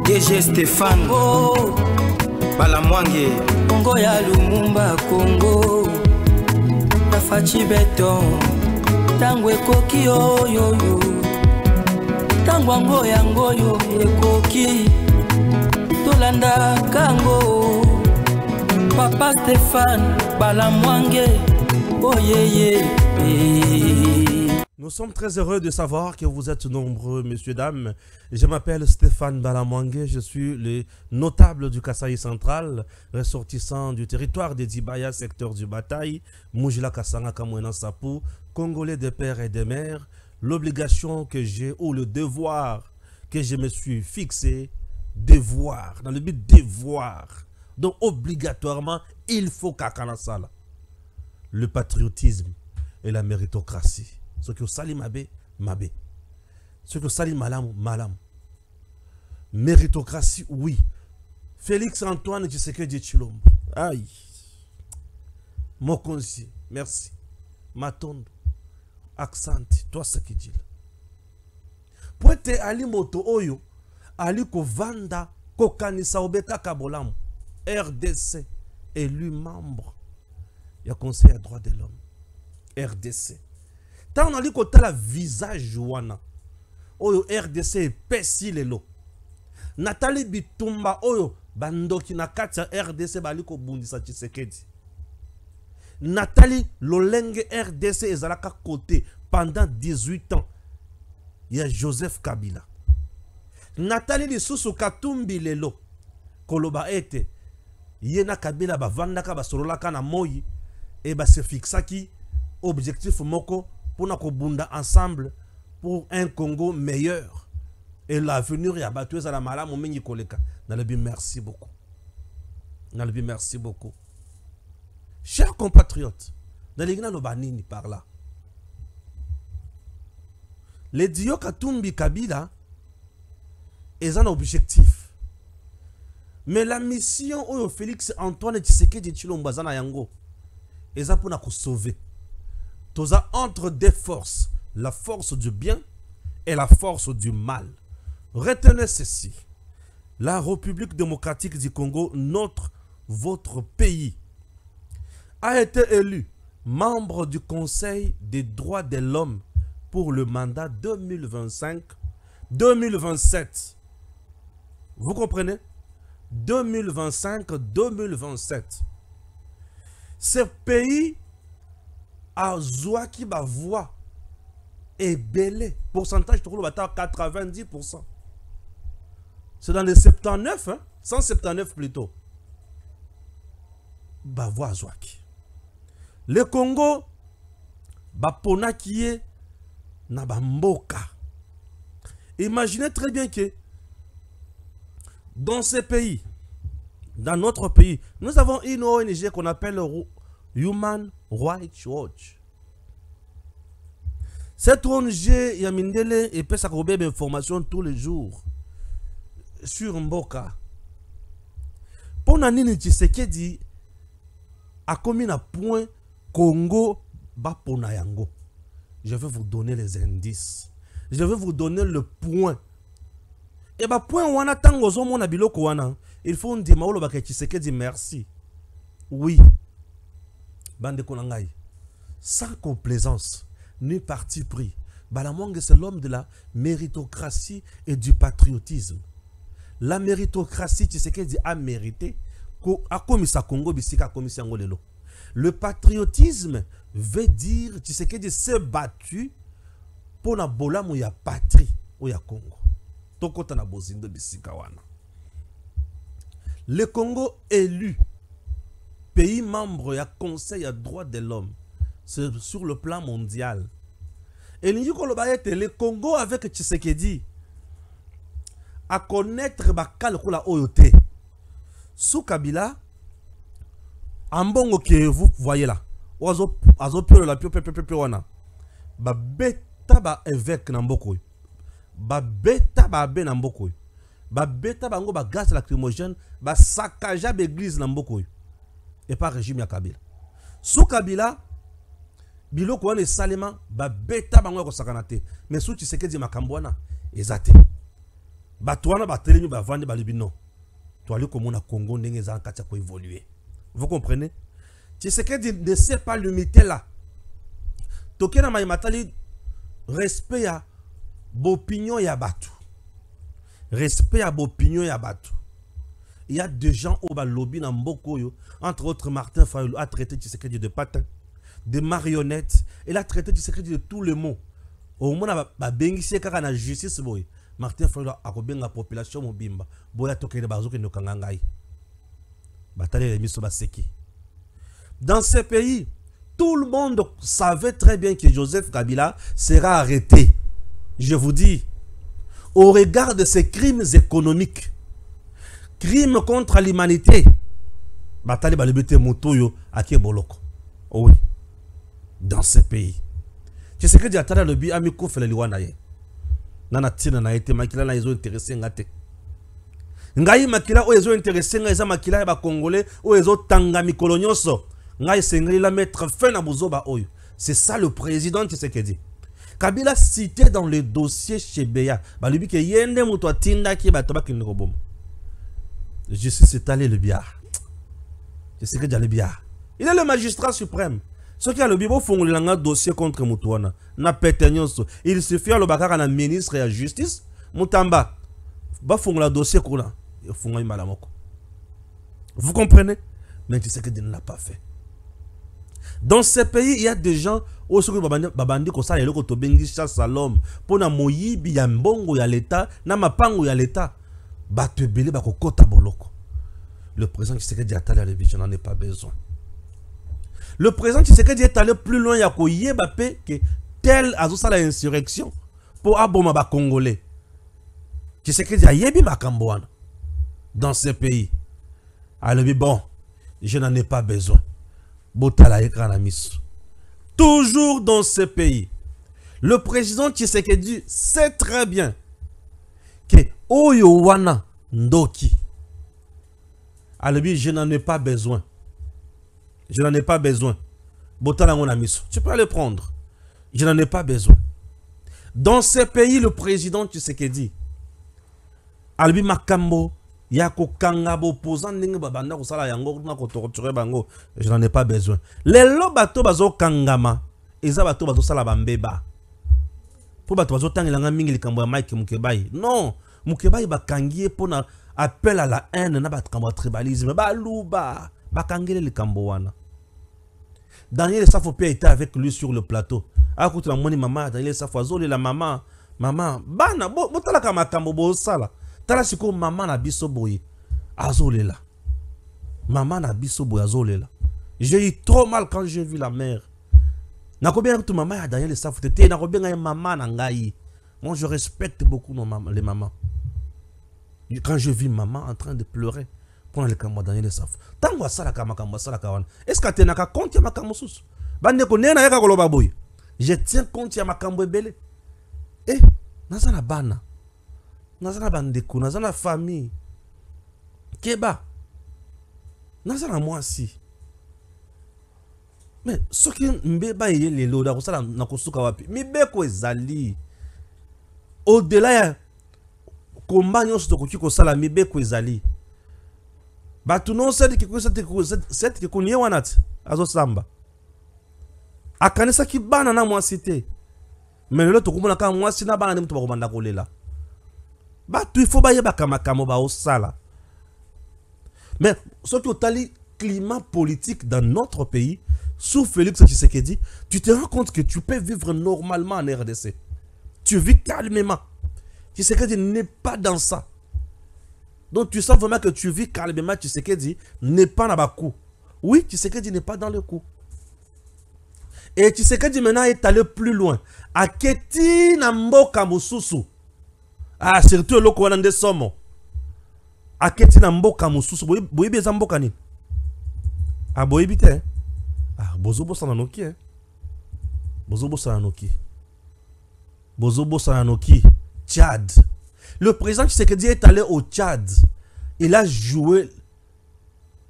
DG Stéphane Oh Balamwange Congo ya Lumumba Congo Tafachi beton Tango ekoki oyoyo Tango ango yango yo ekoki Tolanda kango Papa Stéphane Balamwange Oh yeah. Nous sommes très heureux de savoir que vous êtes nombreux, messieurs, dames. Je m'appelle Stéphane Balamwange, je suis le notable du Kasaï central, ressortissant du territoire des Dibaya, secteur du Bataille, Moujila Kasanga Kamwena Sapou, Congolais des pères et des mères. L'obligation que j'ai ou le devoir que je me suis fixé, devoir, dans le but de devoir. Donc obligatoirement, il faut qu'Akanasala. Le patriotisme et la méritocratie. Ce que sali mabe, mabe. Ce que sali malam, malam. Méritocratie, oui. Félix Antoine Tshisekedi Tshilombo. Aïe. Mokonzi, merci. Matondo. Accent, toi ce qui dit. Poete ali moto oyo, ali ko vanda, ko kanisa obeka kabolam. RDC, élu membre. Il y a Conseil à droit de l'homme. RDC. Tant on a dit qu'on a la visage wana. Oyo RDC pesi lelo. Nathalie Bitumba oyo bandoki na katia RDC baliko bundisa Tshisekedi. Nathalie Lolenge RDC ezalaka côté pendant 18 ans. Il y a Joseph Kabila. Nathalie Lisusu Katumbi lelo. Koloba ete. Yena Kabila bavandaka basololaka na moyi. Et bah se fixaki objectif moko pour nous bunda ensemble pour un Congo meilleur. Et l'avenir y a battu à la mala mon meni koleka. Nalebi merci beaucoup. Nalebi merci beaucoup. Chers compatriotes, Naligna no banini par là. Les Dio Katumbi Kabila est un objectif. Mais la mission où Félix Antoine Tshisekedi Tshilombo Bazana Yango et ça pour nous sauver. Tout ça entre deux forces, la force du bien et la force du mal. Retenez ceci. La République démocratique du Congo, votre pays, a été élu membre du Conseil des droits de l'homme pour le mandat 2025-2027. Vous comprenez? 2025-2027. Ce pays a Zouaki ba voix et belé. Pourcentage de 90%. C'est dans les 79, hein? 179 plutôt. Ba voix Zouaki. Le Congo, ba pona qui est na ba mboka. Imaginez très bien que dans ces pays, dans notre pays, nous avons une ONG qu'on appelle Human Rights Watch. Cette ONG, Yamindele, et peut s'accorder des informations tous les jours sur Mboka. Pour Nanini Tshisekedi, a commis un point Congo Bapona Yango. Je vais vous donner les indices. Je vais vous donner le point. Et bah point wana tango zomo na biloko wana. Il faut dire maolo ba Tshisekedi merci. Oui. Bande konangai. Sans complaisance ni parti pris. Balamwange c'est l'homme de la méritocratie et du patriotisme. La méritocratie Tshisekedi a mérité ko a commis sa Congo bisika commis yango lelo. Le patriotisme veut dire Tshisekedi s'est battu pour na bolamu ya patrie ou ya Congo. Tokota na bozindo bisika wana. Le Congo élu pays membre du Conseil à droits de l'homme sur le plan mondial. Et le Congo avec Tshisekedi à connaître bakal kula oyote. Sous Kabila, ambongo que vous voyez là, ozo pio la pio wana. Ba beta ba évêque na mboko. Ba beta ba be na mboko. Ba beta bango ba gaz lacrymogène, ba saccageable église na mboko. Et pas régime ya Kabila. Sous Kabila, biloko wana salema ba beta bango ko sakanate. Mais sous Tshisekedi makambwana ezate. Batouana batelemi bavandi balibi non. Tu allais comme on a Congo ndenge za katia ko évoluer. Vous comprenez? Tshisekedi ne sait pas limiter là. Tokena maimatali respect à l'opinion ya batu. Respect à l'opinion ya batu. Il y a des gens au lobby dans Mbokoyo, entre autres Martin Fayulu a traité Tshisekedi de patin, de marionnette, il a traité Tshisekedi de tous les mots. Au moins ba bengisi kaka na justice boy. Martin Fayulu a kobenga population mobimba. Boya tokene bazoke no kangangai. Batale les miso baseki. Dans ces pays, tout le monde savait très bien que Joseph Kabila sera arrêté. Je vous dis, au regard de ces crimes économiques, crimes contre l'humanité, Batali Balibete Motoyo à Keboloko. Oui, dans ces pays. Tu sais que Diatara le bi amiko fait le liwanaye. Nana tina na été makila na ils ont intéressé ngate. Ngai makila o ils ont intéressé ngaisa makila ba congolais o ils ont tangami kolonyoso. Ngai sengeli la mettre fin à Buzoba oyo. C'est ça le président qui dit. Kabila cité dans le dossier chez Beya. Balubi ke yende muto atinda ki batoba kinobom. Je suis étalé le biard. Je sais que j'ai le biard. Il est le magistrat suprême. Ce qui a le bibo font le dossier contre Moutouana. Na pétenyoso. Il suffit à le bakara na ministre et à justice. Moutamba. Ba font le dossier koula. Il font un malamoko. Vous comprenez? Mais tu sais que il ne l'a pas fait. Dans ces pays, il y a des gens où ce que babandi ko sa yelo ko to bengi chasse à l'homme pour na moyibi ya mbongo ya l'état na mapango ya l'état. Batu belé ba ko kota boloko. Le président Tshisekedi a allé je n'en ai pas besoin. Le président Tshisekedi est allé plus loin ya ko yebape que tel azosa la insurrection pour aboma ba congolais. Tshisekedi a yebi makambo wana dans ces pays. Alors bon, je n'en ai pas besoin. Toujours dans ce pays, le président Tshisekedi sait très bien que Oyo wana ndoki. Alors je n'en ai pas besoin. Je n'en ai pas besoin. Tu peux le prendre. Je n'en ai pas besoin. Dans ce pays, le président Tshisekedi, Albi Makambo, Yako Kangabo opposant ninge babanda ko sala yango na ko torturer bango, je n'en ai pas besoin. Les lobato bazo kangama, eza bato bazo sala bambeba. Pour bato bazo tangela mingi likambo ya Mike Mukebai. Non, Mukebai bakangie pona appel à la haine na batkambo tribalisme ba luba, bakangele likambo wana. Daniel Safopia était avec lui sur le plateau. Akutu la moni mama Daniel Safoazo la maman bana botala ka makambo bo sala. Tala siko maman na biso boye azolela. Maman na biso boye azolela. J'ai eu trop mal quand j'ai vu la mère. Na ko bien que maman a Daniel Safotete na ko bien maman na ngai. Moi je respecte beaucoup les mamans. Quand je vis maman en train de pleurer pour le kamba Daniel Safo. Tango sala ka makambo sala ka wana. Est-ce que tu n'as qu'à compte ya makambo susu? Bande ko nena yaka koloba boye. Je tiens compte ya makambo ebele. Eh, nazana bana. Nazana bandeko, nazana famille. Keba. Nazana moi si. Mais ce qui mbeba yele lo da kosala na kosuka wapi. Mibeko ezali. Au-delà ya komba nyonso tokoki kosala mibeko ezali. Batu non sedi ki kunye wanati azo samba. Akanisa ki bana na moi cité. Mais le tokomona ka moi si na bana mutu bakobanda kolela. Batu il faut baye bakamakamo ba osala. Mais surtout au climat politique dans notre pays, sous Félix Tshisekedi, tu te rends compte que tu peux vivre normalement en RDC. Tu vis calmement. Tshisekedi n'est pas dans ça. Donc tu sens vraiment que tu vis calmement. Tshisekedi n'est pas dans le coup. Oui, Tshisekedi n'est pas dans le coup. Et Tshisekedi maintenant est allé plus loin. Aketi na mboka mususu. Ah, surtout le Kouanan de Somo. Aketi na mboka mususu. Boyibi eza mboka ni. Ah, boyibi te. Ah, bozobo sananoki. Bozobo sananoki. Bozobo sananoki. Tchad. Le président Tshisekedi est allé au Tchad. Il a joué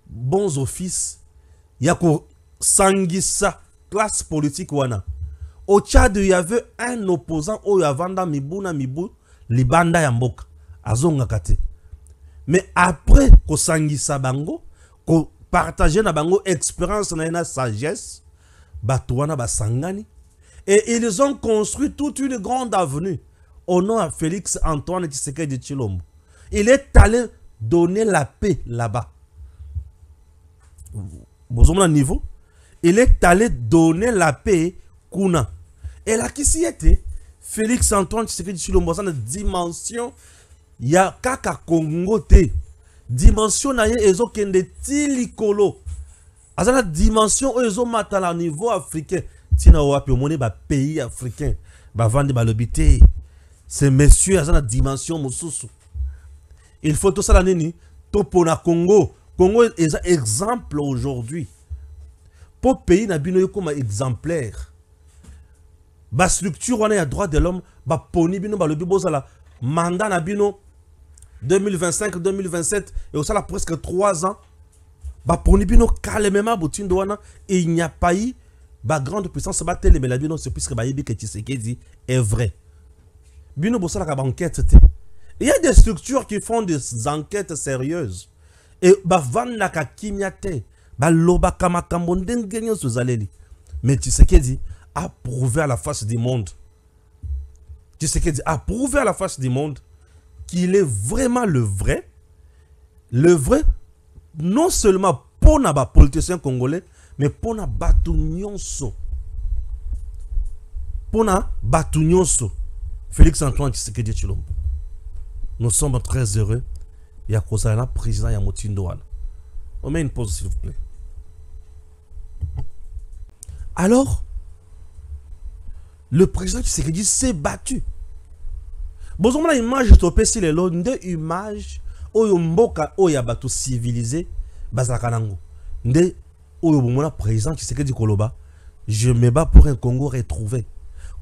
bons offices. Yako Sangissa, classe politique wana. Au Tchad, il y avait un opposant au Yavanda Mibuna Mibu, Libanda Yamboka. azongaka te. Mais après ko sangisa bango, ko partager na bango expérience na ena sagesse, batouana basangani, et ils ont construit toute une grande avenue au nom à Félix Antoine Tshisekedi Tshilombo. Il est allé donner la paix là-bas. Vous avez un niveau? Il est allé donner la paix kuna. Et là, qui s'y était? Félix Antoine Tshisekedi Tshilombo, dans une dimension, il y a kaka Congo te. Dimension na ye ezo kende tilikolo. À la dimension ezo matala au niveau africain. Tina wapi omone ba pays africain. Ba vande ba lobité. Ces messieurs à la dimension mosusu. Il faut tout ça la neni. Topo na Congo. Congo est un exemple aujourd'hui. Pour pays na bino comme exemplaire. Ba structure on a droit de l'homme. Ba poni bino ba lobi bozala. Mandat na bino 2025-2027 et au ça presque 3 ans. Ba poni bino calmement boutindo wana et il n'y a pas eu ba grande puissance ba télé mais la bino c'est puisque ba yebi que Tshisekedi est vrai. Bino bosala ka enquête. Il y a des structures qui font des enquêtes sérieuses. Et ba vanda ka kimiate ba loba kama kambo ndengenyo sozaleli. Mais Tshisekedi a prouvé à la face du monde. Tshisekedi a prouvé à la face du monde qu'il est vraiment le vrai non seulement pour les politiciens congolais, mais pour les batunyonso. Pour les batunyonso. Félix Antoine Tshisekedi Tshilombo. Nous sommes très heureux. Il y a un président Yamotindo. On met une pause s'il vous plaît. Alors, le président Tshisekedi s'est battu. Bonjour, la image de topesi les lots de image oyo mboka oya batu civilisé bazakanango. Nde oyo bomona président Tshisekedi koloba, je me bats pour un Congo retrouvé.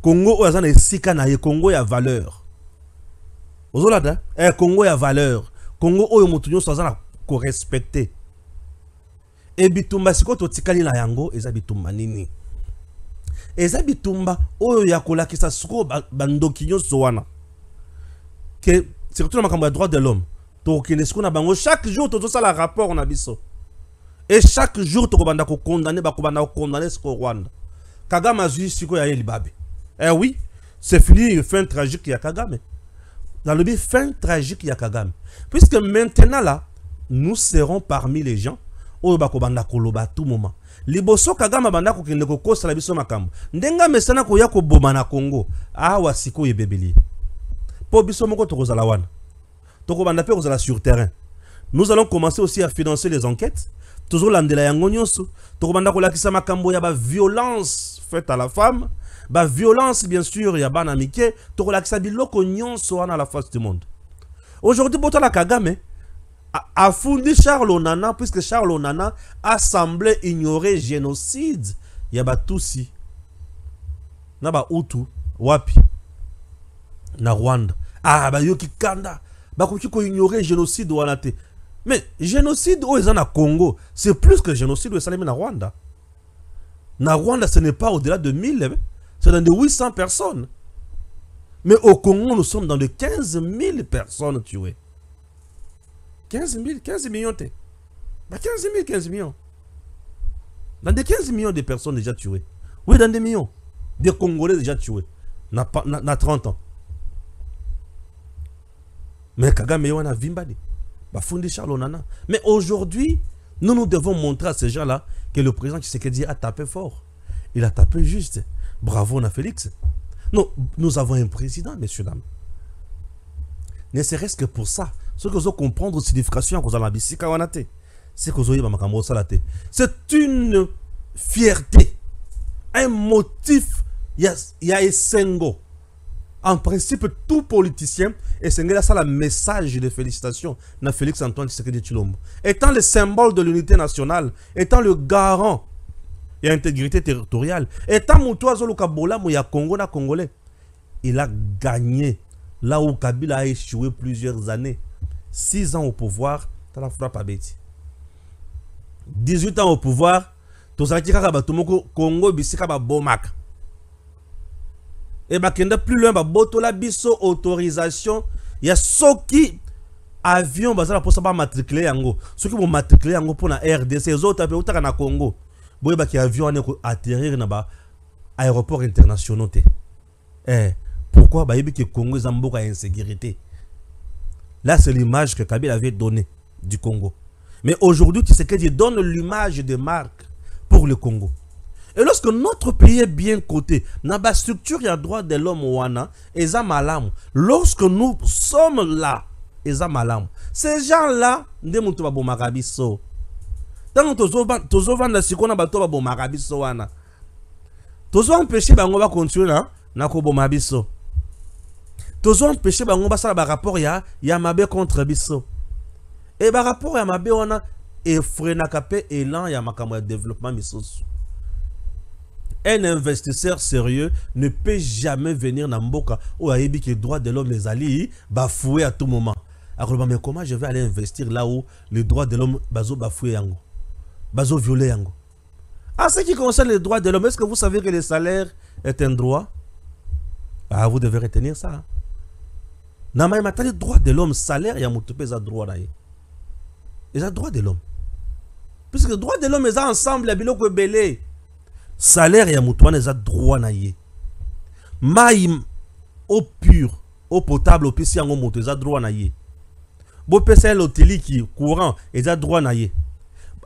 Congo oya zana esika na ye Congo ya valeur. Ozolada, Congo ya valeur. Congo oyo mutunyo sazana ko respecter. E bitumba siko to tikali na yango eza bitumba nini? Eza bitumba oyo ya kolakisa siko bandoki nyonso wana. Que surtout dans le droit de l'homme, chaque jour, tu as un rapport on a biso. Et chaque jour, tu as condamné ce Rwanda. Kagame a dit que c'est Libabe. Eh oui, c'est fini, fin tragique, il y a Kagame. Dans le but, fin tragique, il y a Kagame. Puisque maintenant, là, nous serons parmi les gens où bakobanda koloba tout moment. Liboso Kagame banda ko kende ko kosa la biso makambo. Ndenga mesana ko ya ko boma na Congo. Ah wasiko yebebeli. Pour Bissomoko Tokozalawan. Tokobanda pe kozala sur terrain. Nous allons commencer aussi à financer les enquêtes. Toujours l'andela yangonyoso. Tokobanda kolakisa makambo ya ba violence faite à la femme. Ba violence bien sûr ya bana mike. Tokolakisa biloko nyonso à la face du monde. Aujourd'hui Botala Kagame a fondé Charles Onana puisque Charles Onana a semblé ignorer génocide. Ya ba Tutsi. Na ba Hutu wapi. Na Rwanda. Ah, bah yoki kanda. Bah ko ignorer génocide wana te. Mais génocide au na Congo, c'est plus que génocide au Salem na Rwanda. Na Rwanda, ce n'est pas au-delà de 1000, c'est dans de 800 personnes. Mais au Congo, nous sommes dans de 15 000 personnes tuées. 15 millions te. Bah 15 millions. Dans des 15 millions de personnes déjà tuées. Oui, dans des millions. Des Congolais déjà tués. Na 30 ans. Mais Kagame Yoana Vimbadi, Bafundi Charles Onana. Mais aujourd'hui, nous devons montrer à ces gens-là que le président Tshisekedi a tapé fort. Il a tapé juste. Bravo, on a Félix. Non, nous avons un président, messieurs, dames. Ne serait-ce que pour ça. Ce que vous allez comprendre la signification que vous allez c'est que c'est une fierté, un motif. Il y a un sengo. En principe, tout politicien, et c'est ça le message de félicitations na Félix Antoine Tshisekedi Tshilombo. Étant le symbole de l'unité nationale, étant le garant et l'intégrité territoriale, étant Moutoazo Lukabola Mouya Congo na Congolais, il a gagné là où Kabila a échoué plusieurs années. 6 ans au pouvoir, t'as la frappe à Betty. 18 ans au pouvoir, tout ça qui a Congo bisika ba bomak. Et bah plus loin bah botola biso autorisation ya soki avion bazala posa ba matriculer yango soki bo matriculer yango pour na RDC ezota pe utaka na Congo boye ba ki avion ane ko atterrir na ba aéroport internationaux te pourquoi ba yebi que Congo est en mboka insécurité. Là c'est l'image que Kabila avait donnée du Congo, mais aujourd'hui tu sais que Dieu donne l'image de marque pour le Congo. Et lorsque notre pays est bien coté, dans la structure, il y a droit de l'homme wana, et ça malam. Lorsque nous sommes là, et ça malam. Ces gens-là, ne moutou ba bo marabiso. Tant que tozo vanda sikona ba to ba bo marabiso wana. Tozo empêcher bango ba continuer là, na ko bo mabiso. Tozo empêcher bango ba sala ba rapport ya mabe contre biso. Et ba rapport ya mabe wana et frena kapé élan ya makambo ya développement misoso. Un investisseur sérieux ne peut jamais venir dans Mboka où il y a des droits de l'homme les alliés bafoués à tout moment. Alors, mais comment je vais aller investir là où les droits de l'homme bazo bafoués yango, bazo violé yango? En ce qui concerne les droits de l'homme, est-ce que vous savez que le salaire est un droit? Ah, vous devez retenir ça. Non, mais maintenant, les droits de l'homme, salaire, il y a mon droit là. Il y a droit de l'homme. Puisque les droits de l'homme, ils sont ensemble, les biloko belé. Salaire ya mutuana eza droit na ye. Mai eau pure, eau potable au pisi yango moto eza droit na ye. Bo pesa l'hôteli qui courant eza droit na ye.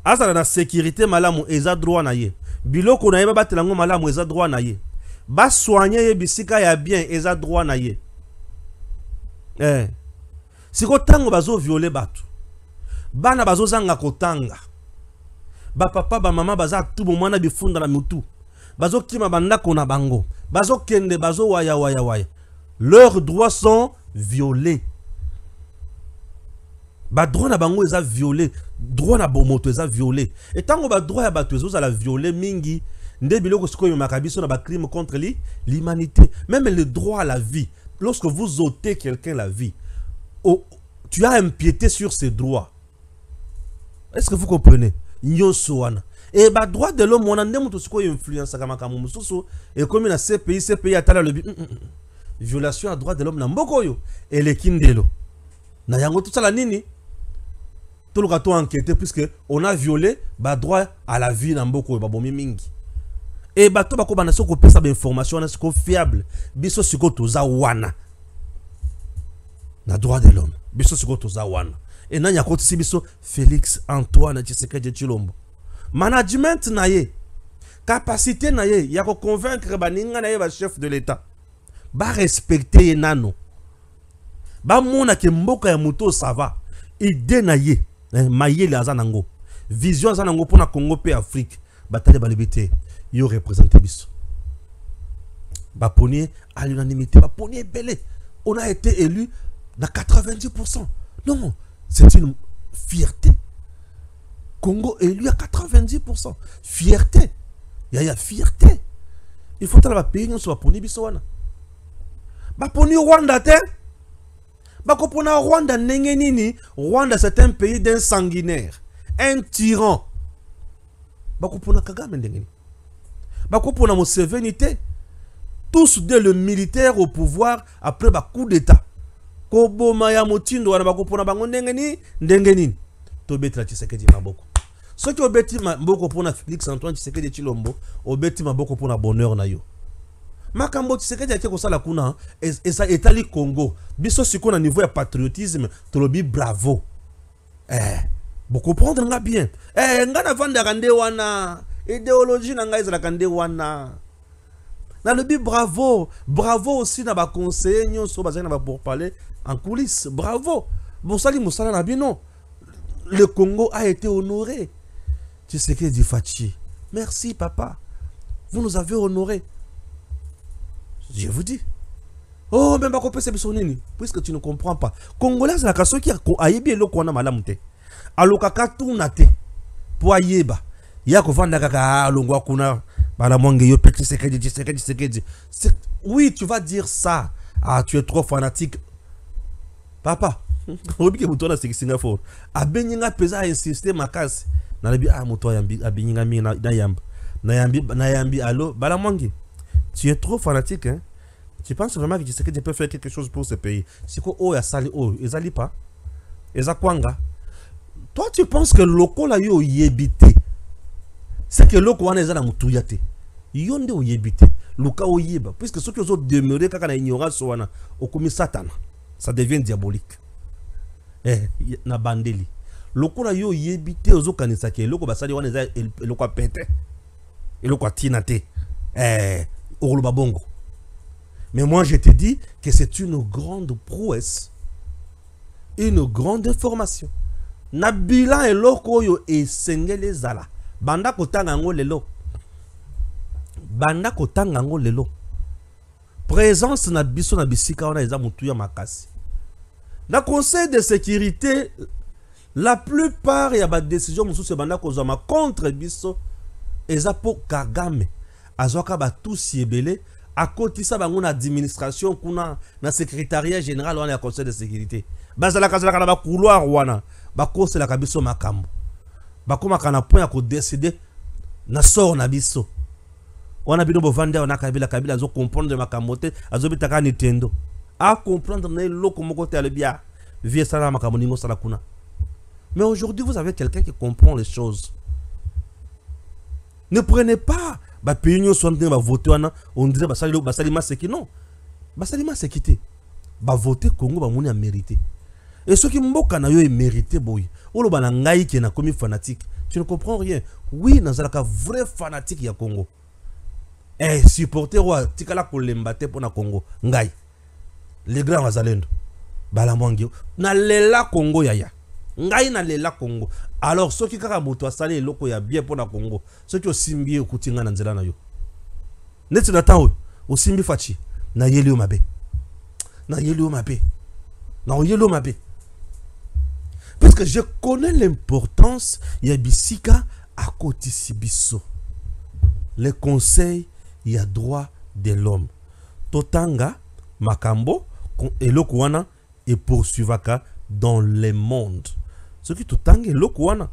Asa na sécurité malamu eza droit na ye. Biloko na ye ba batelango malamu eza droit na ye. Ba soigner ye bisika ya bien eza droit na ye. Siko tango bazo violer batu. Bana bazo zanga kotanga. Ba papa ba maman baza tout moment na bifunda na mutu bazo kima banda kona bango bazo kende bazo waya. Leurs droits sont violés. Ba droit na bango eza violé, droit na bomoto eza violé. Et tango ba droit ya batu ezo la violé mingi nde biloko siko yo makabiso na ba crime contre l'humanité. Même le droit à la vie, lorsque vous ôtez quelqu'un la vie, tu as empiété sur ses droits. Est-ce que vous comprenez? Et bah droit de l'homme on a ndemu to siko influence kama kama mususu et comme na CPI atala le violation à droit de l'homme na mboko yo et les kindelo na yango tout ça la nini tout le gato enquêté puisque on a violé bah droit à la vie na mboko yo ba bomi mingi et bah to ba ko bana soko pesa ba information na siko fiable biso siko to za wana na droit de l'homme biso siko to za wana. Et nan yakoti sibiso Félix Antoine Tshisekedi Tshilombo. Management na ye, capacité na ye, yako convaincre baninga na ye ba chef de l'État. Ba respecter ye nano. Ba mona ke mboka ya muto ça va. Idée na ye, maye le azanango. Vision azanango pour na Congo pe Afrique. Ba tale ba libité, yo représenter biso. Ba ponier à l'unanimité, ba ponier belé. On a été élu dans 90%. Non. C'est une fierté. Congo élu à 90%. Fierté. Il y a fierté. Il faut que la pays soit poni bisoana. Ba poni Rwanda te. Ba ko pona Rwanda nini. Rwanda c'est un pays d'un sanguinaire, un tyran. Ba ko pona Kagame ndengeni. Ba ko pona Museveni te. Tous dès le militaire au pouvoir après ba coup d'état. Kobo maya motindo wana bakopona bango ndengeni to betla Tshisekedi maboko soki obeti maboko pona Félix Antoine Tshisekedi Tshilombo obeti maboko pona bonheur na yo makambo Tshisekedi ake kosala kuna esa etali Congo biso siko na niveau ya patriotisme tolobi bravo beaucoup prendre nga bien nga na vanda kande wana idéologie na nga ezala kande wana. Dans le but, bravo. Bravo aussi dans les conseillers, nous sommes pour parler en coulisses. Bravo. Moussali Moussala Nabino. Le Congo a été honoré. Tu sais que dit Fachi. Merci, papa. Vous nous avez honoré. Je vous dis. Oh, mais pas c'est bisonini. Puisque tu ne comprends pas. Congolais, c'est la question qui a yébi le kona malamute. Alokaka tournate. Pour ayeba. Yako vanda kaka longwa kuna. Oui, tu vas dire ça. Ah, tu es trop fanatique. Papa, obi ke muto na Singapour. Abenyinga pesa insister makasi. Na lebi muto yambi abenyinga mi na yambi allo bala mwangi. Tu es trop fanatique hein. Tu penses vraiment que Tshisekedi peut faire quelque chose pour ce pays? C'est quoi, oh, il y a sali, oh, ils n'allient pas. Ils kwanga. Toi, tu penses que le local a eu yébité. C'est que le local a eu moutouyaté. Yonde ou yébité. Luka ou yéba. Puisque ceux qui ont demeuré quand on a ignoré ça, au commis Satan, ça devient diabolique. Eh, na bandeli. Local a eu yébité aux okanisake. Le local basali wana eza le local pété. Le local tinate. Eh, au babongo. Mais moi, je te dis que c'est une grande prouesse, une grande information. Nabila et l'okoyo et sengele zala. Banda kotangango lelo. Banda kotangango lelo. Présence na biso na bisika wana eza mutuya makasi. Na conseil de sécurité, la plupart ya ba décision musu se banda kozama contre biso eza pour Kagame. Azoka ba tous yebele. À côté ça, on a administration, qu'on a na secrétariat général, on a conseil de sécurité. Bazala kazala kana ba couloir wana, ba kose la kabiso makambo. Ba koma kana point à décider na sort na biso. On a bino bo vendre on a kabila zo comprendre de makamote, azo bitaka Nintendo. À comprendre na loko moko te alebia. Vie sala makambo ningo sala kuna. Mais aujourd'hui, vous avez quelqu'un qui comprend les choses. Ne prenez pas ba pays soit ba voter on dirait basalima seki non basalima sekité ba voter Congo ba moni a mérité et ceux qui mboka na yo est mérité boy olo bana ngai ki na komi fanatique tu ne comprends rien oui nazalaka vrai fanatique ya Congo eh supporter wa tikala ko lembate pona Congo ngai les grands wazalendo bala mwangi na lela Congo yaya ngai na lela Congo. Alors ceux qui kaka moto asali eloko ya bien pour na Congo, ceux qui osimbi okutinga na nzela na yo. Neti na tawo osimbi fachi na yelio mabe. Na yelio mabe. Na yelio mabe. Parce que je connais l'importance ya bisika à côté sibiso. Les conseils ya droit de l'homme. Totanga makambo eloko wana et poursuivaka dans le monde. Ce qui tout tangue le kouana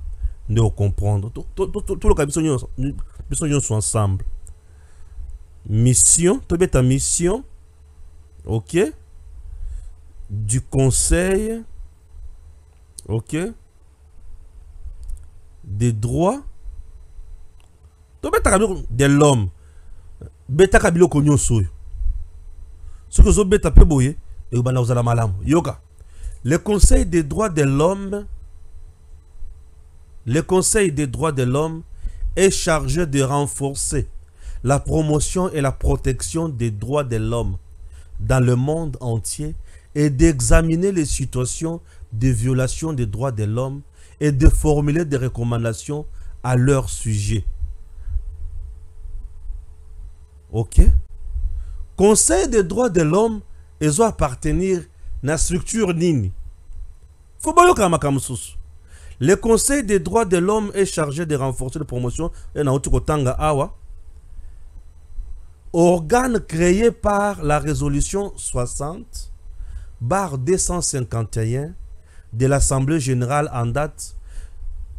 ne comprendre tout le cas besoin sont ensemble mission to beta mission OK du conseil OK des droits to beta de l'homme beta kabilo konyo soyo ce que zo beta pe boye e bana uzala malamu yoka le conseil des droits de l'homme. Le Conseil des droits de l'homme est chargé de renforcer la promotion et la protection des droits de l'homme dans le monde entier et d'examiner les situations de violation des droits de l'homme et de formuler des recommandations à leur sujet. OK? Conseil des droits de l'homme, ils doivent appartenir à la structure nini. Faut pas le makamususu. Le Conseil des droits de l'homme est chargé de renforcer la promotion et organe créé par la résolution 60/251 de l'Assemblée générale en date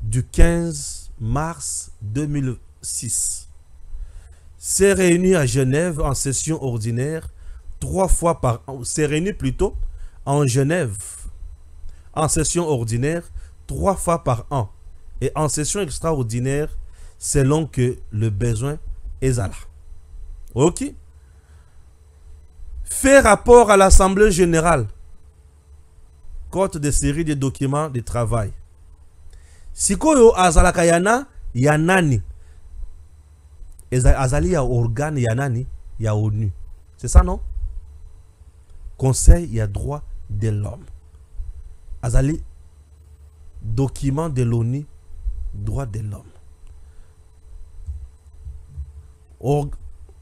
du 15 mars 2006. S'est réuni à Genève en session ordinaire 3 fois par an. S'est réuni plutôt en Genève en session ordinaire 3 fois par an et en session extraordinaire selon que le besoin est là. OK? Fait rapport à l'Assemblée générale. Compte de série de documents de travail. Sikoyo azalaka yana yanani. Azali ya organe yanani ya ONU. C'est ça non? Conseil ya droit de l'homme. Azali document de l'ONU, droits de l'homme.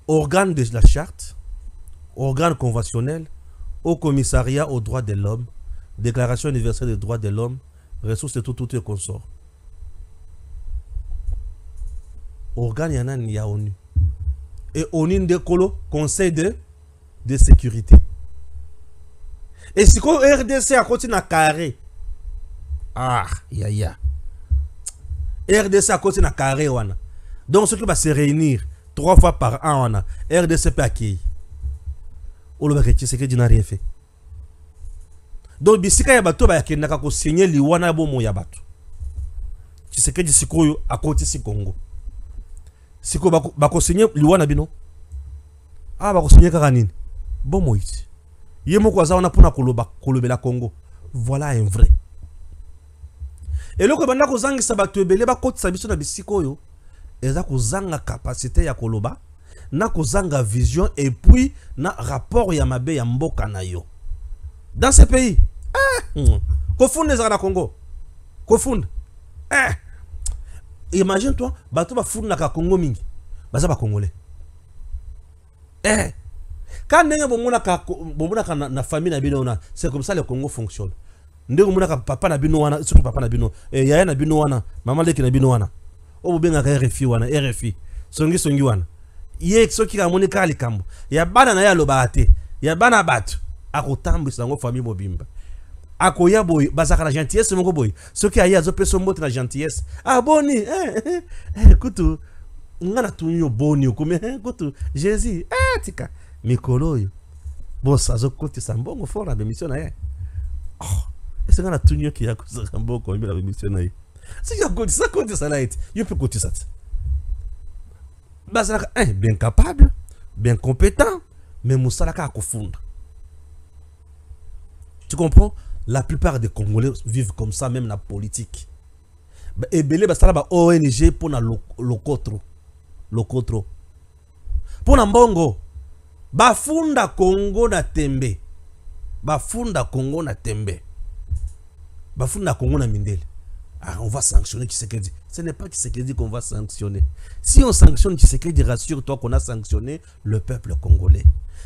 Organe de la charte, organe conventionnel, au commissariat aux droits de l'homme, déclaration universelle des droits de l'homme, ressources et tout et consort. Organe yana ni ya ONU. Et ONU de Kolo, conseil de sécurité. Et si qu'on RDC a continué à carré. Ah, ya. RDC a continué à carré wana. Donc ce qui va se réunir 3 fois par an wana, RDC peut accueillir. olobaka Tshisekedi n'a rien fait. Donc bisika ya bato ba yakendaka ko signer liwana bomo ya bato. Tshisekedi sikoyo akoti si Congo. Siko bako signer liwana bino. Ah bako signer kaka nini? Bomo iti. Ye moko aza wana pona kolobela Congo. Voilà un vrai. Et loko banda ko zangisa bato ebele bakotisa biso na bisiko yo. Eza ko zanga capacité ya koloba. Na kozanga vision et puis na rapport ya mabe ya mboka na yo. Dans ce pays, kofunde za na Congo. Kofunde. Imagine toi, bato ba funda ka Congo mingi. Baza ba congolais. Quand ndenge bomona ka na famille na bino na, c'est comme ça le Congo fonctionne. Ndenge bomona ka papa na bino wana, surtout papa na bino, yaya na bino wana, maman leki na bino wana. O bobenga ka RFI wana, RFI. Songi wana. Ye soki ka monika likambo ya bana na ya lobate ya bana batu akotambisa ngo famille mobimba akoya boy bazaka na gentillesse moko boy soki aya zo peso mbote na gentillesse boni kutu ngana tunyo boni ko me kutu Jésus tika mikolo yo bossa zo koti sambongo fora be mission na ye ese ngana tunyo ki ya ko sambongo mbela be mission na ye si ya koti ça là yo peut koti ça. Bien capable, bien compétent, mais Moussalaka a kofunda. Tu comprends? La plupart des Congolais vivent comme ça, même la politique. Et belé basala ONG pour na lokotro. Pour na mbongo. Bafunda Congo na tembe. Bafunda Congo na tembe. Bafunda Congo na mindele. On va sanctionner Tshisekedi. Ce n'est pas Tshisekedi qu'on va sanctionner. Si on sanctionne Tshisekedi, rassure-toi qu'on a sanctionné le peuple congolais.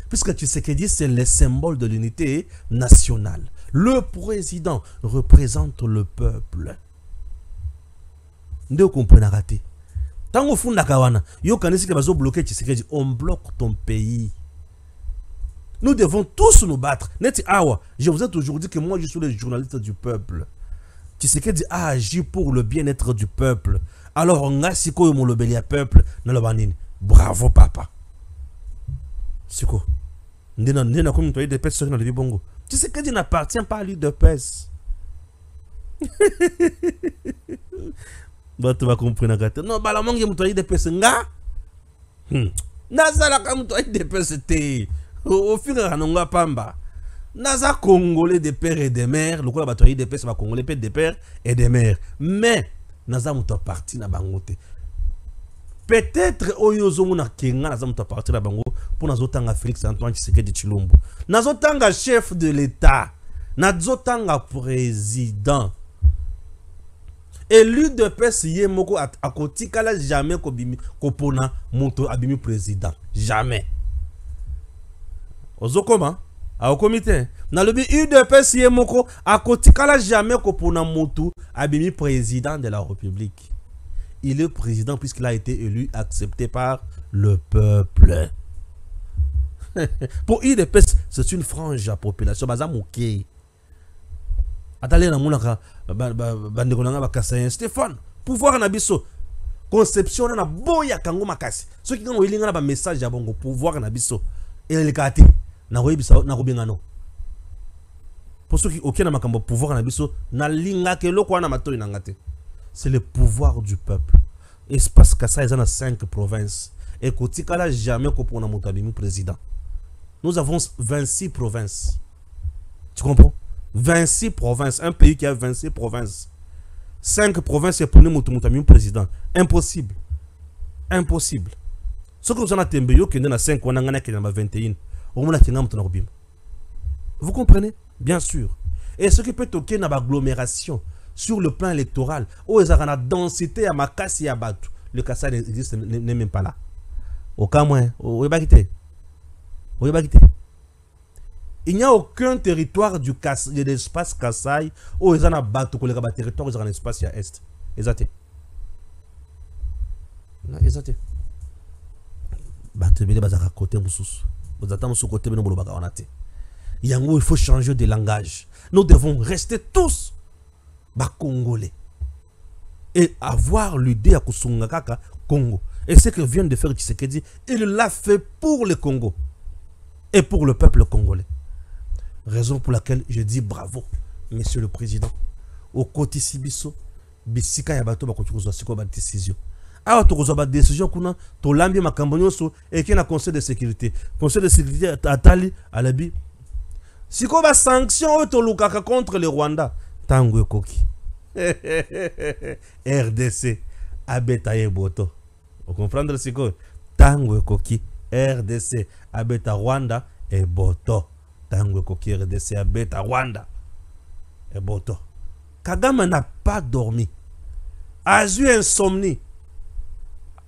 Puisque Tshisekedi, c'est le symbole de l'unité nationale. Le président représente le peuple. Vous comprenez raté. Tant au fond de la kawana, yo kanisi que bloquer Tshisekedi, on bloque ton pays. Nous devons tous nous battre. Net awa, je vous ai toujours dit que moi je suis le journaliste du peuple. Tshisekedi a agi pour le bien-être du peuple. Alors on a siko mon lobelia peuple na lobanini. Bravo papa. Siko. Ndena comme toi de pèse dans le bongo. Tshisekedi n'appartient pas à lui de pèse. Bah tu vas comprendre gâte. Non, bah la mangue mutoi de pèse nga. Nazala ka mutoi de pèse te. Au fil ranonga pamba. Naza Congolais de père et de mère, le quoi batoyi de père c'est pas Congolais de père et de mère. Mais naza muto parti na bangote. Peut-être oyozo muna kenga naza muto parti na bango pour nazotanga Félix Antoine Tshisekedi Tshilombo. Nazotanga chef de l'État, nazotanga président. Élu de père siye moko akotikala jamais ko pona moto abimi président. Jamais. Ozo comment? Au comité, na lobi UDPS yemoko akotikala jamais ko pona motu abimi président de la République. Il est président puisqu'il a été élu, accepté par le peuple. Pour UDPS, c'est une frange de la population. Baza moké. Atale na monaka bandekonanga bakasa Stéphane, pouvoir na biso. Conception na boya kango makasi. Ceux qui ont ilinga na ba message ya bongo pouvoir na biso. Et le kati na koyebisa na kobengano pour ceux qui aucun makambo pouvoir na biso na linga ke loko na matoi na ngate. C'est le pouvoir du peuple. Espace Kasa est dans 5 provinces et kotikala jamais ko pona moto abimi président. Nous avons 26 provinces. Tu comprends? 26 provinces, un pays qui a 26 provinces. 5 provinces et pour nous moto abimi président. Impossible. Impossible. Ce que vous en avez tembeyo qui est dans 5 on a ngana qui est dans 21. Vous comprenez? Bien sûr. Et ce qui peut toquer dans l'agglomération sur le plan électoral, où il y a la densité à Makassi et à Batu, le Kassa n'existe n'est même pas là. Au cas moins, il n'y a aucun territoire de l'espace Kassai où il y a un Batu, où il y a un territoire où il y a un espace à Est. Exact. Exact. Batu, il y a un côté moussous. Vous attendez ce côté, il faut changer de langage. Nous devons rester tous Congolais et avoir l'idée à Kusungakaka Congo. Et ce que vient de faire Tshisekedi, il l'a fait pour le Congo. et pour le peuple congolais. Raison pour laquelle je dis bravo, Monsieur le Président. Au côté Sibiso, Bissika Yabato Bakotuzo, c'est quoi ma décision? Ah, tu as une décision qu'on a, tu l'as mis ma campagne et qu'il y a un conseil de sécurité. Conseil de sécurité à Tali, à la bi. Si quoi ma sanction, tu l'as contre le Rwanda. Tango Koki. RDC, Abeta Boto. Vous comprenez ce que Tango Koki, RDC, Abeta Rwanda et Boto. Tango Koki, RDC, Abeta Rwanda et Boto. Kagame n'a pas dormi. A eu insomnie.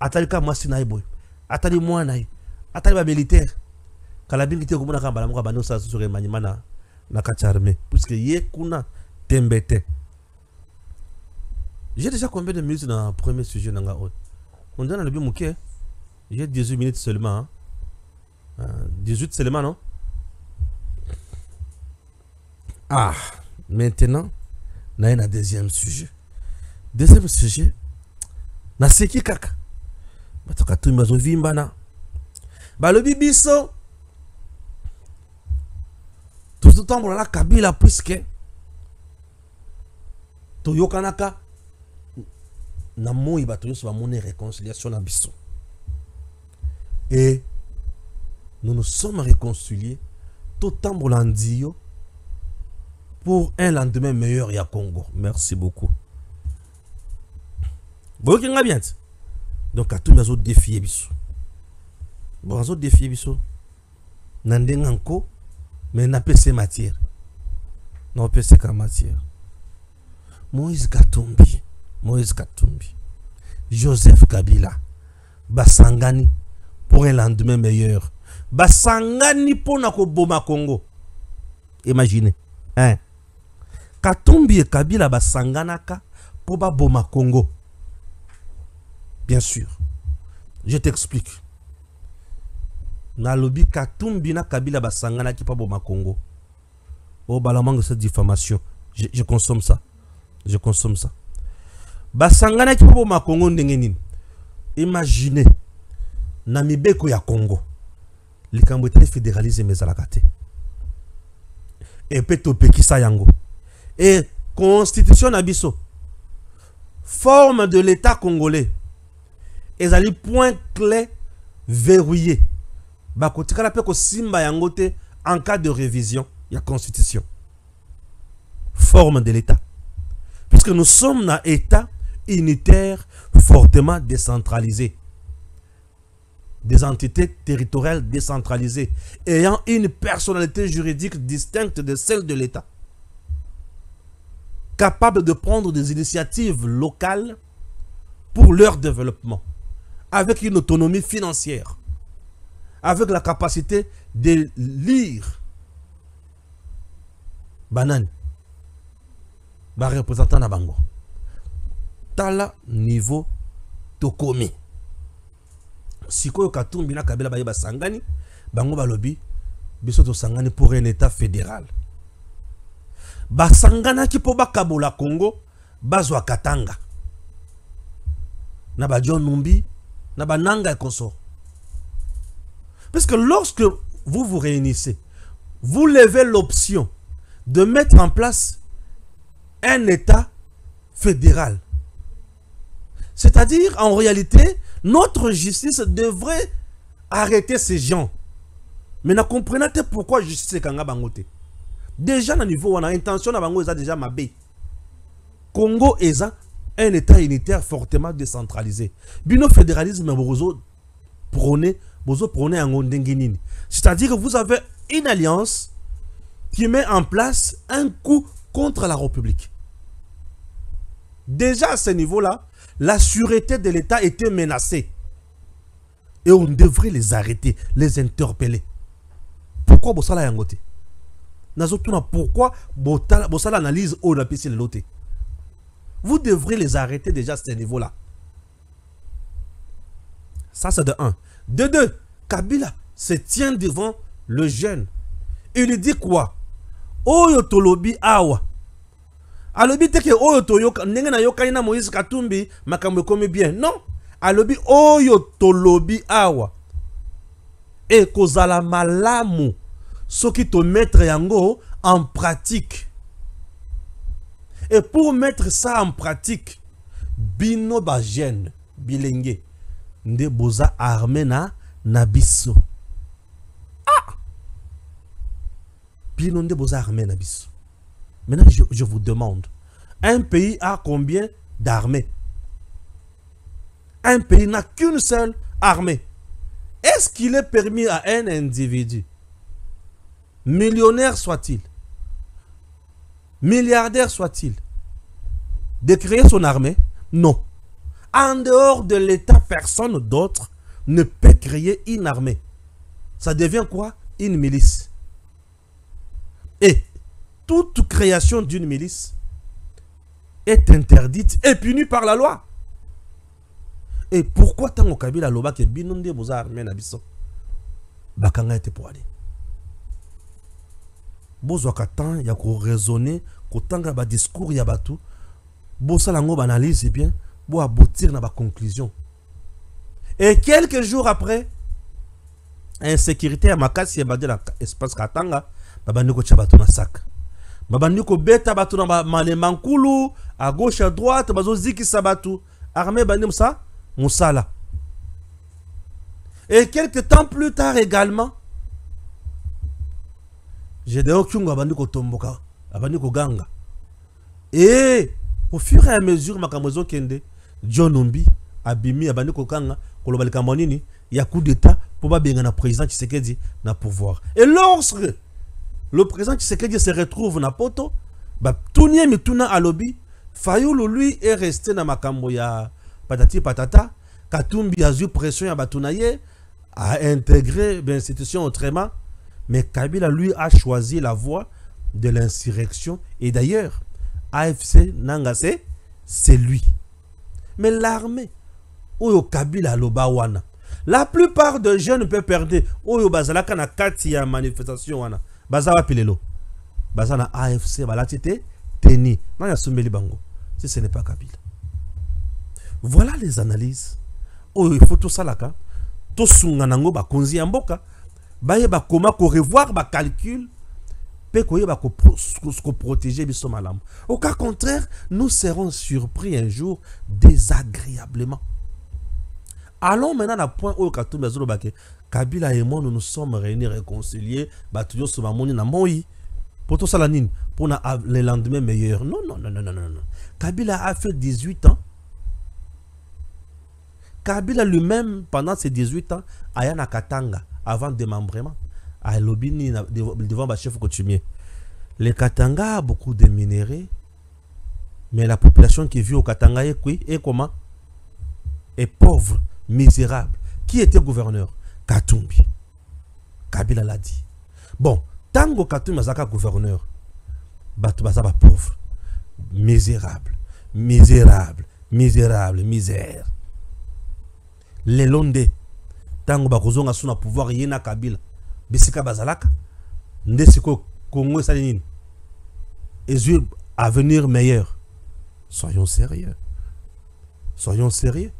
Atali ka mwasi na iboy. Atali mwana yi. Atali ba militaire. Kalabingi te kumuna kamba lamuka bano sa sure manyimana na kacharme. Puisque ye kuna tembete. J'ai déjà combien de minutes dans le premier sujet nanga haut? On donne le bimouké. J'ai 18 minutes seulement. Hein? 18 seulement, non? Ah, maintenant, on a un deuxième sujet. Deuxième sujet, na seki kaka. Batoka tu mazo vimbana. Balobi biso. Tout le temps, on a Kabila puisque Toyokanaka. Na moi bato sur mon réconciliation na biso. Et nous nous sommes réconciliés tout temps bolandio pour un lendemain meilleur ya Congo. Merci beaucoup. Vous voyez bien. Donc à tous mes autres défis biso. Bon autres défis biso. Nandenganko mais na PC matière. Non PC ka matière. Moïse Katumbi. Moïse Katumbi, Joseph Kabila, Basangani pour un lendemain meilleur. Basangani pour na boma Congo. Imaginez, hein? Katumbi et Kabila Basanganaka pour boma Congo. Bien sûr, je t'explique. Na lobby Katumbi na Kabila Basangana qui pas boma Congo. Oh balamang cette diffamation, je consomme ça, je consomme ça. Basangana ki po ma Congo ndenge. Imaginez na mibeko ya Congo likambo tele fédéralisme mezalakate et peto pekisa yango et constitution na biso forme de l'état congolais ezali point clé verrouillé bakotikala pe ko simba yango te en cas de révision ya constitution forme de l'état puisque nous sommes dans état unitaire fortement décentralisé. Des entités territoriales décentralisées ayant une personnalité juridique distincte de celle de l'État. Capable de prendre des initiatives locales pour leur développement. Avec une autonomie financière. Avec la capacité de lire. Banane. Ba représentant na bango. Tala niveau tokomi. Sikoyo Katumbi na Kabila baye basangani, bango balobi biso to sangani pour un état fédéral. Basangana ki po bakabola Congo, bazwa Katanga. Na ba John Numbi, na ba Nanga Koso. Parce que lorsque vous vous réunissez, vous levez l'option de mettre en place un état fédéral. C'est-à-dire, en réalité, notre justice devrait arrêter ces gens. Mais ne comprenez pas pourquoi justice est kanga bangote. Déjà, à niveau, on a intention de bango déjà mabé. Congo est un état unitaire fortement décentralisé. Bino fédéralisme, bozo prôné en Gondenguinine. C'est-à-dire que vous avez une alliance qui met en place un coup contre la République. Déjà à ce niveau-là, la sûreté de l'État était menacée. Et on devrait les arrêter, les interpeller. Pourquoi Bossala Yangote? Pourquoi Bossala analyse au PC l'autre? Vous devrez les arrêter déjà à ce niveau-là. Ça, c'est de 1. De 2, Kabila se tient devant le jeune. Il lui dit quoi? Oyo tolobi awa. Alobi teke oyo toyoka ndenge na yoka ina Moïse Katumbi makambo komi bien. Non. Alobi oyo tolobi awa. E kozala malamu ce qui te mettre yango en pratique. Et pour mettre ça en pratique, bino ba jeune bilenge nde boza armé na biso. Ah! Bino nde boza armé na biso. Maintenant, je vous demande, un pays a combien d'armées? Un pays n'a qu'une seule armée. Est-ce qu'il est permis à un individu, millionnaire soit-il, milliardaire soit-il, de créer son armée? Non. En dehors de l'État, personne d'autre ne peut créer une armée. Ça devient quoi? Une milice. Et toute création d'une milice est interdite et punie par la loi. Et pourquoi tant au Kabila loba ke binonde boza armé na biso? Bakanga était pour aller. Bozo katan ya ko raisonner, ko tanga ba discours ya batu. Bosa lango ba analyse bien, bo aboutir na ba conclusion. Et quelques jours après, insécurité à makasi ba de l'espace katanga, babandi ko chabatu na sac. Babandi ko beta batu na malemankulu, à gauche à droite, bazo ziki sabatu, armée bandi ça. Moussala. Et quelques temps plus tard également, j'ai des okyunga abandi ko tomboka, abandi ko ganga. Et au fur et à mesure makamozo kende, John Numbi abimi abandi ko kanga, kolobali kamonini, ya coup d'état pour ba benga na président Tshisekedi na pouvoir. Et lorsque le président Tshisekedi se retrouve na poto, ba tunie mituna alobi, Fayulu lui est resté na makambo ya patati patata, Katumbi a eu pression à Batounaye, a intégré l'institution autrement, mais Kabila lui a choisi la voie de l'insurrection. Et d'ailleurs, AFC Nangase, c'est lui. Mais l'armée, Oyo Kabila Lobawana, la plupart des jeunes peuvent perdre. Oyo Bazalaka na kati ya manifestation wana. Bazawa Pilelo. Bazana AFC, Balatite, Teni. Nanya Soumeli Bango. Si ce n'est pas Kabila. Voilà les analyses. Oh, il faut tout ça là. Tout sunganango ba konzi amboka. Ba yeba koma ko revoir ba calcul. Pe ko yeba ko protéger biso malam. Au cas contraire, nous serons surpris un jour désagréablement. Allons maintenant à point où Katumbi Zolo Bake. Kabila et moi, nous nous sommes réunis, réconciliés. Batuyo Soumamoni na moi. Pour tout ça la nine. Pour le lendemain meilleur. Non, non, non, non, non, non. Kabila a fait 18 ans. Kabila lui-même, pendant ses 18 ans, a na Katanga, avant démembrement, a lobini devant le chef coutumier. Le Katanga a beaucoup de minéraux, mais la population qui vit au Katanga est comment? Est pauvre, misérable. Qui était gouverneur? Katumbi. Kabila l'a dit. Bon, tango Katumbi Mazaka gouverneur, Batu Bazaba pauvre, misérable, misérable, misérable, misère. Les Londé, tango bakozonga suna pouvoir yena Kabila, bisika bazalaka, ndesiko Congo salinine, et avenir meilleur. Soyons sérieux. Soyons sérieux.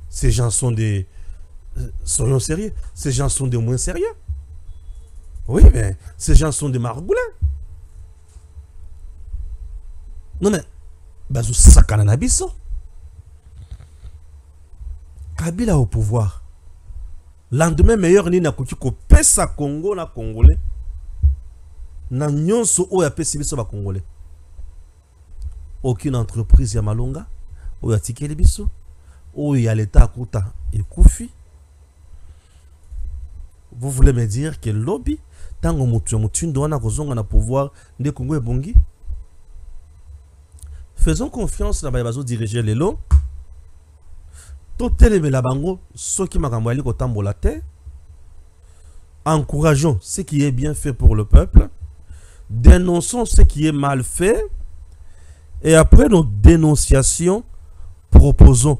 Ces gens sont des... Soyons sérieux. Ces gens sont des moins sérieux. Oui, mais ces gens sont des margoulins. Non mais, bazou sakana na biso. Kabila au pouvoir. Lendemain meilleur ni na kuti ko pesa Congo na Congolais. Na nyonso o ya pesi biso ba Congolais. Aucune entreprise ya malonga o ya tikeli biso. O ya l'état kuta et kufi. Vous voulez me dire que lobby tango mutu ndona kozonga na pouvoir de Congo et bongi? Faisons confiance na bazo diriger les lots. Encourageons ce qui est bien fait pour le peuple. Dénonçons ce qui est mal fait. Et après nos dénonciations, proposons.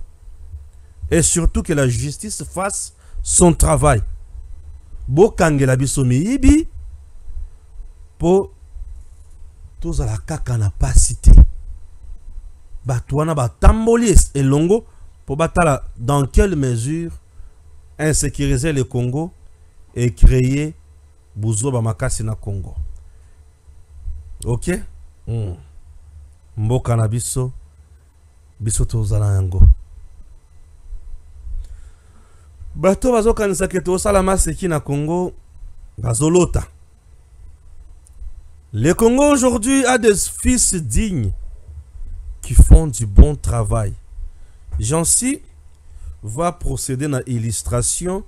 Et surtout que la justice fasse son travail. Bokangela biso miyibi pour tous à la kaka n'a pas cité. Batouana batamboli et longo. Pour battre dans quelle mesure insécuriser le Congo et créer Buzoba makasi na Congo. Ok? Mboka na biso tozala yango. Bato bazokanisa ke tosala maseki na Congo bazolota. Le Congo aujourd'hui a des fils dignes qui font du bon travail. Jancy va procéder à l'illustration.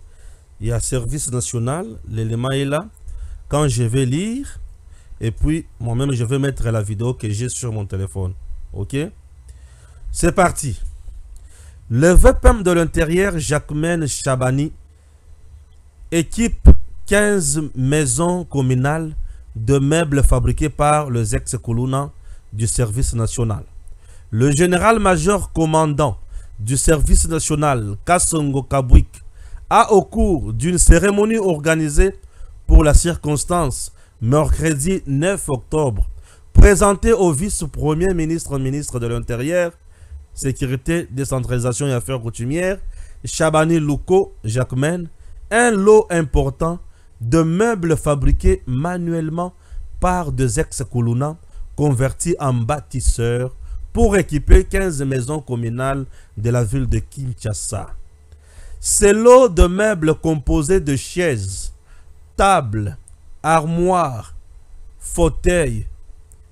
Il y a service national, l'élément est là. Quand je vais lire, et puis moi-même je vais mettre la vidéo que j'ai sur mon téléphone. Ok? C'est parti. Le VPM de l'intérieur, Jacquemaine Chabani, équipe 15 maisons communales de meubles fabriqués par les ex-colonels du service national. Le général-major commandant du service national, Kassongo Kabwik, a au cours d'une cérémonie organisée pour la circonstance, mercredi 9 octobre, présenté au vice-premier ministre de l'Intérieur, Sécurité, Décentralisation et Affaires coutumières, Chabani Louko Jacquemaine, un lot important de meubles fabriqués manuellement par des ex-colonels convertis en bâtisseurs pour équiper 15 maisons communales de la ville de Kinshasa. Ces lots de meubles composés de chaises, tables, armoires, fauteuils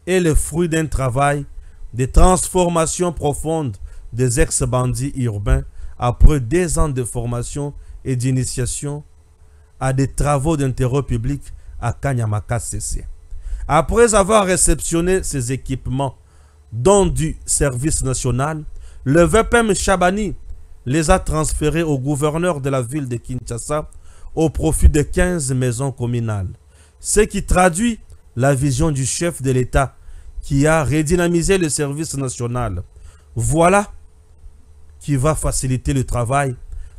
et le fruit d'un travail de transformation profonde des ex-bandits urbains après 2 ans de formation et d'initiation à des travaux d'intérêt public à Kanyamaka CC. Après avoir réceptionné ces équipements, dont du service national, le VPM Chabani les a transférés au gouverneur de la ville de Kinshasa au profit de 15 maisons communales. Ce qui traduit la vision du chef de l'État qui a redynamisé le service national. Voilà qui va faciliter le travail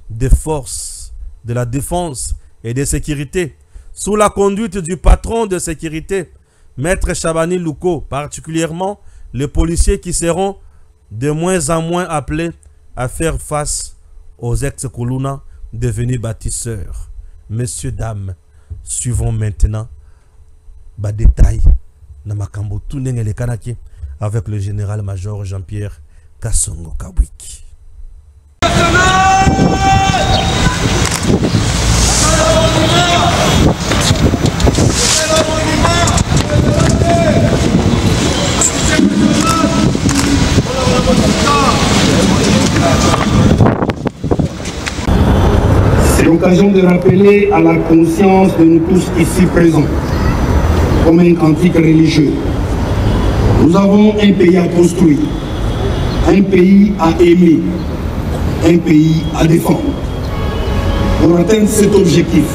des forces de la défense et de sécurité sous la conduite du patron de sécurité, Maître Chabani Louko, particulièrement les policiers qui seront de moins en moins appelés à faire face aux ex-colonels devenus bâtisseurs. Messieurs, dames, suivons maintenant les détails dans Makambo avec le général-major Jean-Pierre Kassongo Kabwik. C'est l'occasion de rappeler à la conscience de nous tous ici présents, comme un cantique religieux. Nous avons un pays à construire, un pays à aimer, un pays à défendre. Pour atteindre cet objectif,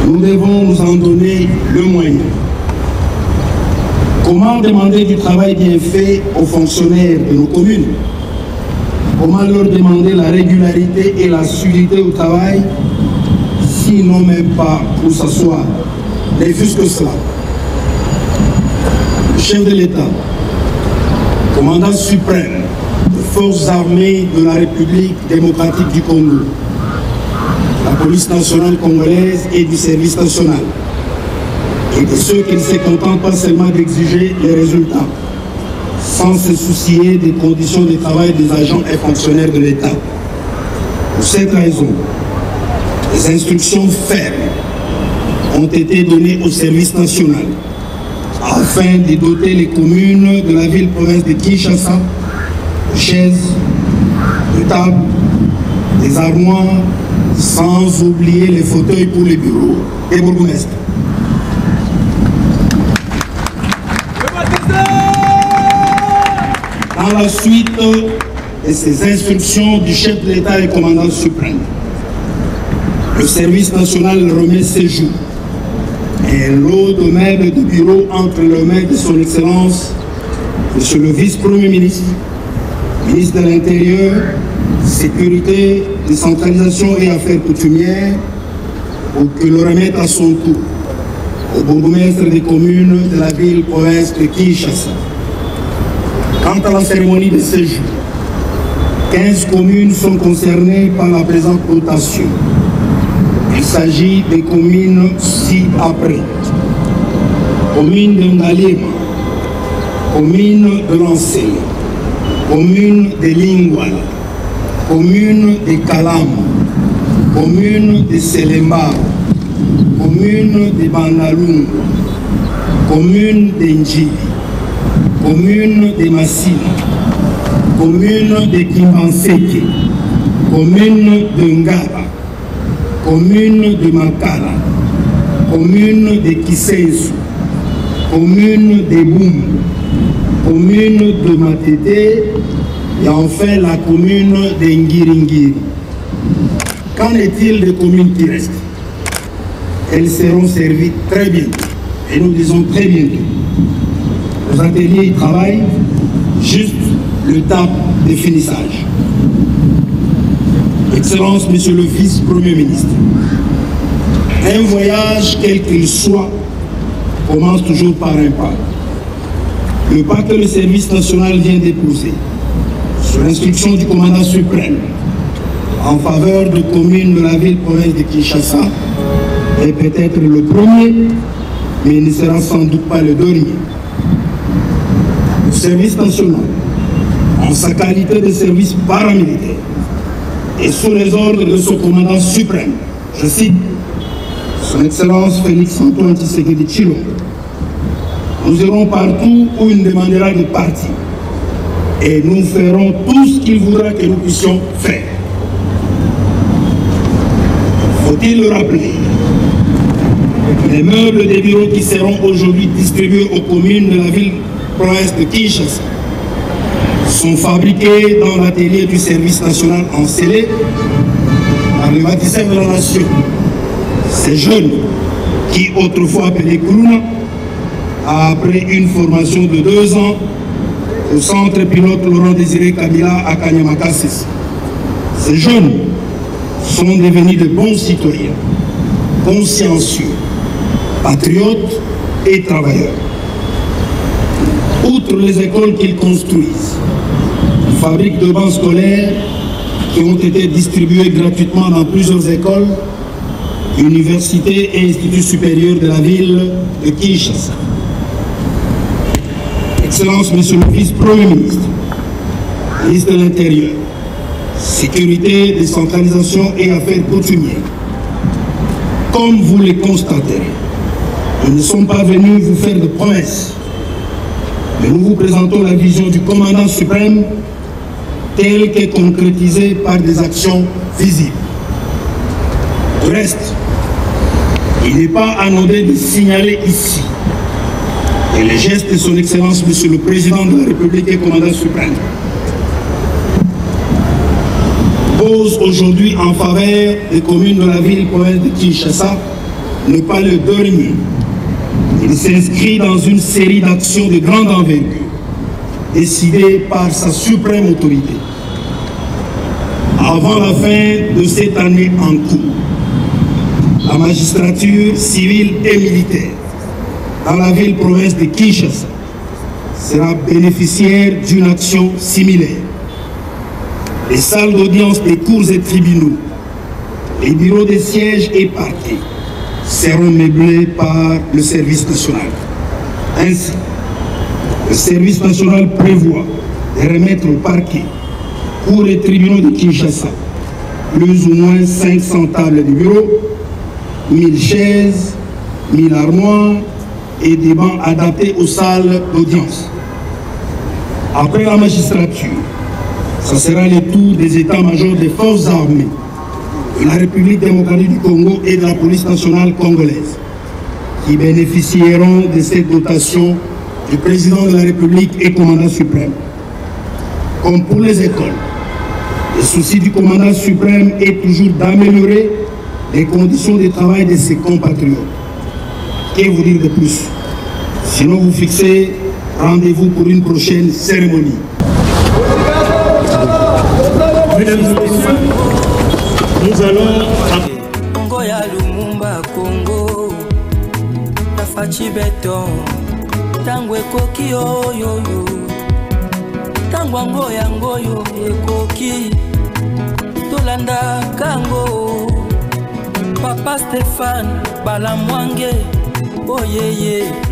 nous devons nous en donner le moyen. Comment demander du travail bien fait aux fonctionnaires de nos communes? Comment leur demander la régularité et l'assiduité au travail s'ils n'ont même pas pour s'asseoir? Mais plus que cela, le chef de l'État, commandant suprême des forces armées de la République démocratique du Congo, la police nationale congolaise et du service national, et de ceux qui ne se contentent pas seulement d'exiger les résultats, sans se soucier des conditions de travail des agents et fonctionnaires de l'État. Pour cette raison, des instructions fermes ont été données au service national afin de doter les communes de la ville-province de Kinshasa de chaises, de tables, des armoires, sans oublier les fauteuils pour les bureaux des bourgmestres. Dans la suite de ces instructions du chef de l'État et commandant suprême, le service national remet ses jours et un lot de meubles de bureau entre les mains de son Excellence, Monsieur le Vice-Premier ministre, ministre de l'Intérieur, Sécurité, Décentralisation et Affaires coutumières, pour qu'il le remette à son tour au bourgmestre des communes de la ville-province de Kinshasa. Quant à la cérémonie de séjour, 15 communes sont concernées par la présente dotation. Elles s'agit des communes ci-après. Commune de Ngalema, commune de Lancé, commune de Lingwala, commune de Kalam, commune de Selema, commune de Bandalung, commune de Njili, commune de Massina, commune de Kimbanseke, commune de Ngaba, commune de Makala, commune de Kisensu, commune de Boum, commune de Matete et enfin la commune de Ngiringiri. Qu'en est-il des communes qui restent? Elles seront servies très bientôt, et nous disons très bientôt. Nos ateliers y travaillent, juste le temps de finissage. Excellence, Monsieur le Vice-Premier ministre, un voyage, quel qu'il soit, commence toujours par un pas. Le pas que le service national vient d'épouser, sur l'instruction du commandant suprême, en faveur de communes de la ville-province de Kinshasa, est peut-être le premier, mais il ne sera sans doute pas le dernier. Le service national, en sa qualité de service paramilitaire, et sous les ordres de son commandant suprême, je cite, Son Excellence Félix-Antoine Tshisekedi Tshilombo, nous irons partout où il demandera de partir et nous ferons tout ce qu'il voudra que nous puissions faire. Faut-il le rappeler, les meubles des bureaux qui seront aujourd'hui distribués aux communes de la ville-province de Kinshasa sont fabriqués dans l'atelier du service national en scellé par le bâtisseur de la nation. Ces jeunes qui autrefois appelés Koulouna, après une formation de 2 ans au centre pilote Laurent Désiré Kabila à Kanyamakassis. Ces jeunes sont devenus de bons citoyens, consciencieux, patriotes et travailleurs. Outre les écoles qu'ils construisent, une fabrique de bancs scolaires qui ont été distribués gratuitement dans plusieurs écoles, universités et instituts supérieurs de la ville de Kinshasa. Excellence, Monsieur le Vice-Premier ministre, ministre de l'Intérieur, Sécurité, décentralisation et affaires coutumières, comme vous le constaterez, nous ne sommes pas venus vous faire de promesses, mais nous vous présentons la vision du commandant suprême telle qu'est concrétisée par des actions visibles. Du reste, il n'est pas anodin de signaler ici et les gestes de son Excellence, Monsieur le Président de la République et commandant suprême, pose aujourd'hui en faveur des communes de la ville-province de Kinshasa n'est pas le dernier. Il s'inscrit dans une série d'actions de grande envergure, décidées par sa suprême autorité. Avant la fin de cette année en cours, la magistrature civile et militaire dans la ville-province de Kinshasa sera bénéficiaire d'une action similaire. Les salles d'audience des cours et tribunaux, les bureaux des sièges et parquets seront meublés par le service national. Ainsi, le service national prévoit de remettre au parquet, cours et tribunaux de Kinshasa, plus ou moins 500 tables de bureau, 1000 chaises, 1000 armoires et des bancs adaptés aux salles d'audience. Après la magistrature, ce sera le tour des états-majors des forces armées de la République démocratique du Congo et de la police nationale congolaise qui bénéficieront de cette dotation du président de la République et commandant suprême. Comme pour les écoles, le souci du commandant suprême est toujours d'améliorer les conditions de travail de ses compatriotes. Que vous dire de plus? Sinon vous fixez rendez-vous pour une prochaine cérémonie. Mesdames et messieurs, nous allons... Congo ya Lumumba Congo Tafachi Beton Tango ekoki oyoyo Tango ango yango yo ekoki Tolanda kango Papa Stéphane Balamwange, oh yeah yeah.